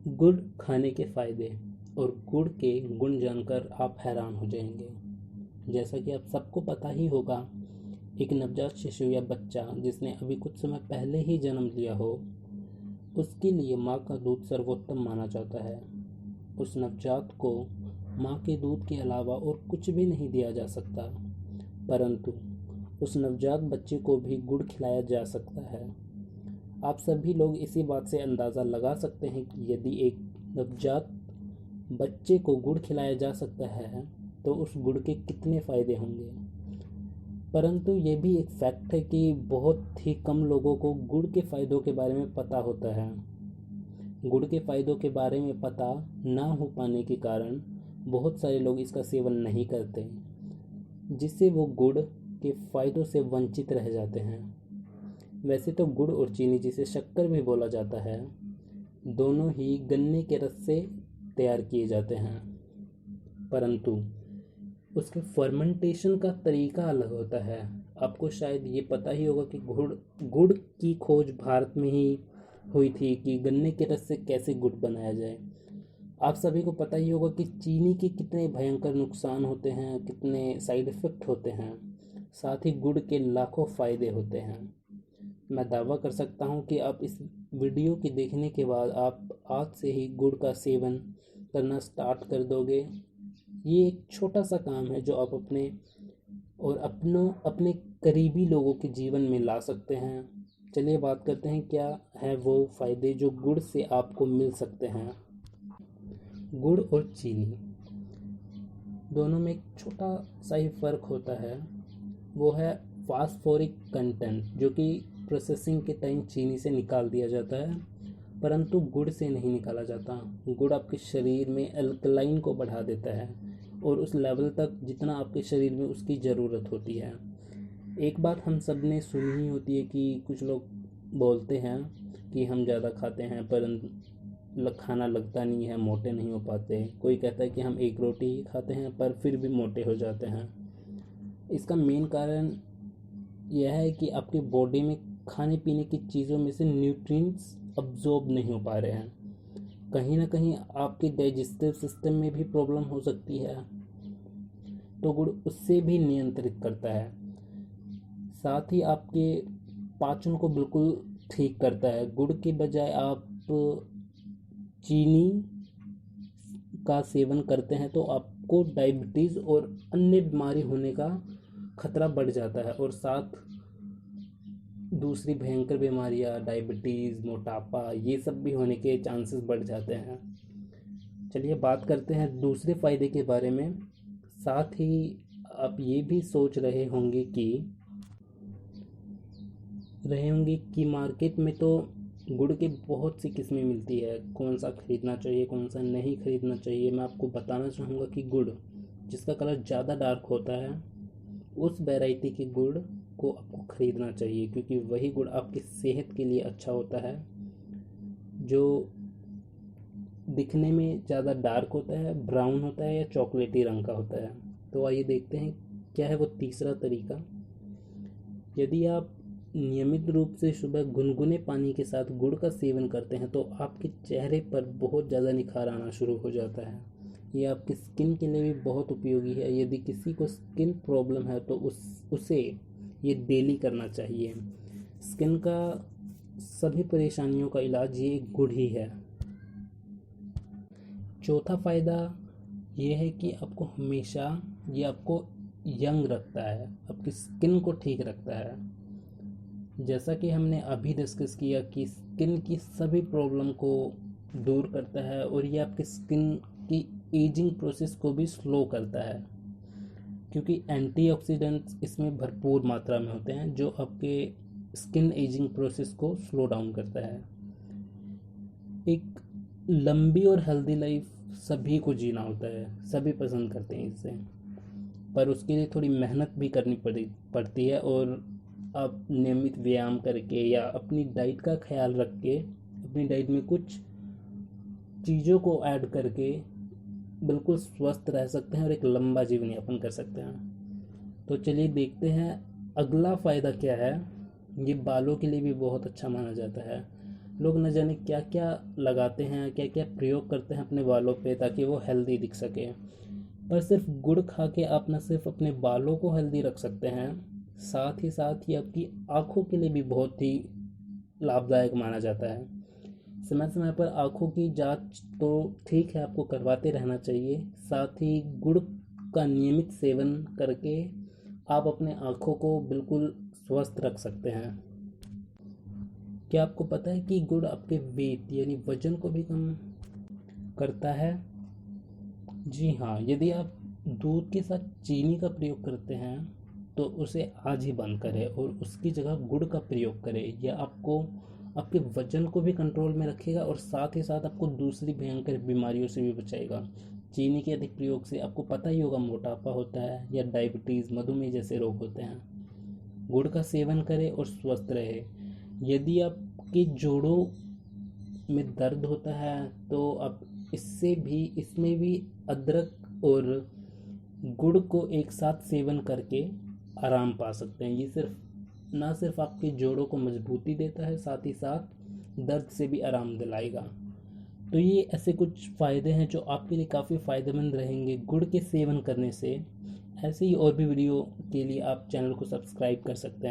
गुड़ खाने के फायदे और गुड़ के गुण जानकर आप हैरान हो जाएंगे। जैसा कि आप सबको पता ही होगा, एक नवजात शिशु या बच्चा जिसने अभी कुछ समय पहले ही जन्म लिया हो, उसके लिए माँ का दूध सर्वोत्तम माना जाता है। उस नवजात को माँ के दूध के अलावा और कुछ भी नहीं दिया जा सकता, परंतु उस नवजात बच्चे को भी गुड़ खिलाया जा सकता है। आप सभी लोग इसी बात से अंदाज़ा लगा सकते हैं कि यदि एक नवजात बच्चे को गुड़ खिलाया जा सकता है तो उस गुड़ के कितने फ़ायदे होंगे। परंतु ये भी एक फैक्ट है कि बहुत ही कम लोगों को गुड़ के फ़ायदों के बारे में पता होता है। गुड़ के फ़ायदों के बारे में पता ना हो पाने के कारण बहुत सारे लोग इसका सेवन नहीं करते, जिससे वो गुड़ के फ़ायदों से वंचित रह जाते हैं। वैसे तो गुड़ और चीनी, जिसे शक्कर भी बोला जाता है, दोनों ही गन्ने के रस से तैयार किए जाते हैं, परंतु उसके फर्मेंटेशन का तरीका अलग होता है। आपको शायद ये पता ही होगा कि गुड़ गुड़ की खोज भारत में ही हुई थी कि गन्ने के रस से कैसे गुड़ बनाया जाए। आप सभी को पता ही होगा कि चीनी के कितने भयंकर नुकसान होते हैं, कितने साइड इफ़ेक्ट होते हैं, साथ ही गुड़ के लाखों फ़ायदे होते हैं। मैं दावा कर सकता हूँ कि आप इस वीडियो के देखने के बाद आप आज से ही गुड़ का सेवन करना स्टार्ट कर दोगे। ये एक छोटा सा काम है जो आप अपने और अपने करीबी लोगों के जीवन में ला सकते हैं। चलिए बात करते हैं क्या है वो फ़ायदे जो गुड़ से आपको मिल सकते हैं। गुड़ और चीनी दोनों में एक छोटा सा ही फ़र्क होता है, वो है फास्फोरिक कंटेंट, जो कि प्रोसेसिंग के टाइम चीनी से निकाल दिया जाता है, परंतु गुड़ से नहीं निकाला जाता। गुड़ आपके शरीर में अल्कलाइन को बढ़ा देता है और उस लेवल तक जितना आपके शरीर में उसकी ज़रूरत होती है। एक बात हम सब ने सुनी ही होती है कि कुछ लोग बोलते हैं कि हम ज़्यादा खाते हैं परंतु खाना लगता नहीं है, मोटे नहीं हो पाते। कोई कहता है कि हम एक रोटी ही खाते हैं पर फिर भी मोटे हो जाते हैं। इसका मेन कारण यह है कि आपकी बॉडी में खाने पीने की चीज़ों में से न्यूट्रिएंट्स अब्जॉर्ब नहीं हो पा रहे हैं। कहीं ना कहीं आपके डाइजेस्टिव सिस्टम में भी प्रॉब्लम हो सकती है, तो गुड़ उससे भी नियंत्रित करता है। साथ ही आपके पाचन को बिल्कुल ठीक करता है। गुड़ के बजाय आप चीनी का सेवन करते हैं तो आपको डायबिटीज़ और अन्य बीमारी होने का खतरा बढ़ जाता है, और साथ दूसरी भयंकर बीमारियां, डायबिटीज़, मोटापा, ये सब भी होने के चांसेस बढ़ जाते हैं। चलिए बात करते हैं दूसरे फ़ायदे के बारे में। साथ ही आप ये भी सोच रहे होंगे कि मार्केट में तो गुड़ की बहुत सी किस्में मिलती है, कौन सा ख़रीदना चाहिए, कौन सा नहीं ख़रीदना चाहिए। मैं आपको बताना चाहूँगा कि गुड़ जिसका कलर ज़्यादा डार्क होता है, उस वैरायटी के गुड़ को आपको ख़रीदना चाहिए, क्योंकि वही गुड़ आपकी सेहत के लिए अच्छा होता है। जो दिखने में ज़्यादा डार्क होता है, ब्राउन होता है या चॉकलेटी रंग का होता है। तो आइए देखते हैं क्या है वो तीसरा तरीका। यदि आप नियमित रूप से सुबह गुनगुने पानी के साथ गुड़ का सेवन करते हैं तो आपके चेहरे पर बहुत ज़्यादा निखार आना शुरू हो जाता है। ये आपकी स्किन के लिए भी बहुत उपयोगी है। यदि किसी को स्किन प्रॉब्लम है तो उसे ये डेली करना चाहिए। स्किन का सभी परेशानियों का इलाज ये गुड़ ही है। चौथा फ़ायदा ये है कि ये आपको यंग रखता है, आपकी स्किन को ठीक रखता है। जैसा कि हमने अभी डिस्कस किया कि स्किन की सभी प्रॉब्लम को दूर करता है और ये आपकी स्किन की एजिंग प्रोसेस को भी स्लो करता है, क्योंकि एंटीऑक्सीडेंट्स इसमें भरपूर मात्रा में होते हैं जो आपके स्किन एजिंग प्रोसेस को स्लो डाउन करता है। एक लंबी और हेल्दी लाइफ सभी को जीना होता है, सभी पसंद करते हैं इसे, पर उसके लिए थोड़ी मेहनत भी करनी पड़ती है। और आप नियमित व्यायाम करके या अपनी डाइट का ख्याल रख के अपनी डाइट में कुछ चीज़ों को ऐड करके बिल्कुल स्वस्थ रह सकते हैं और एक लंबा जीवन यापन कर सकते हैं। तो चलिए देखते हैं अगला फ़ायदा क्या है। ये बालों के लिए भी बहुत अच्छा माना जाता है। लोग न जाने क्या क्या लगाते हैं, क्या क्या प्रयोग करते हैं अपने बालों पे ताकि वो हेल्दी दिख सके। पर सिर्फ गुड़ खा के आप न सिर्फ अपने बालों को हेल्दी रख सकते हैं, साथ ही साथ ये आपकी आँखों के लिए भी बहुत ही लाभदायक माना जाता है। समय समय पर आँखों की जांच तो ठीक है, आपको करवाते रहना चाहिए। साथ ही गुड़ का नियमित सेवन करके आप अपने आँखों को बिल्कुल स्वस्थ रख सकते हैं। क्या आपको पता है कि गुड़ आपके वेट यानी वजन को भी कम करता है? जी हाँ, यदि आप दूध के साथ चीनी का प्रयोग करते हैं तो उसे आज ही बंद करें और उसकी जगह गुड़ का प्रयोग करें। यह आपको आपके वजन को भी कंट्रोल में रखेगा और साथ ही साथ आपको दूसरी भयंकर बीमारियों से भी बचाएगा। चीनी के अधिक प्रयोग से आपको पता ही होगा मोटापा होता है या डायबिटीज़, मधुमेह जैसे रोग होते हैं। गुड़ का सेवन करें और स्वस्थ रहे। यदि आपके जोड़ों में दर्द होता है तो आप इसमें भी अदरक और गुड़ को एक साथ सेवन करके आराम पा सकते हैं। ये ना सिर्फ आपके जोड़ों को मजबूती देता है, साथ ही साथ दर्द से भी आराम दिलाएगा। तो ये ऐसे कुछ फ़ायदे हैं जो आपके लिए काफ़ी फ़ायदेमंद रहेंगे गुड़ के सेवन करने से। ऐसे ही और भी वीडियो के लिए आप चैनल को सब्सक्राइब कर सकते हैं।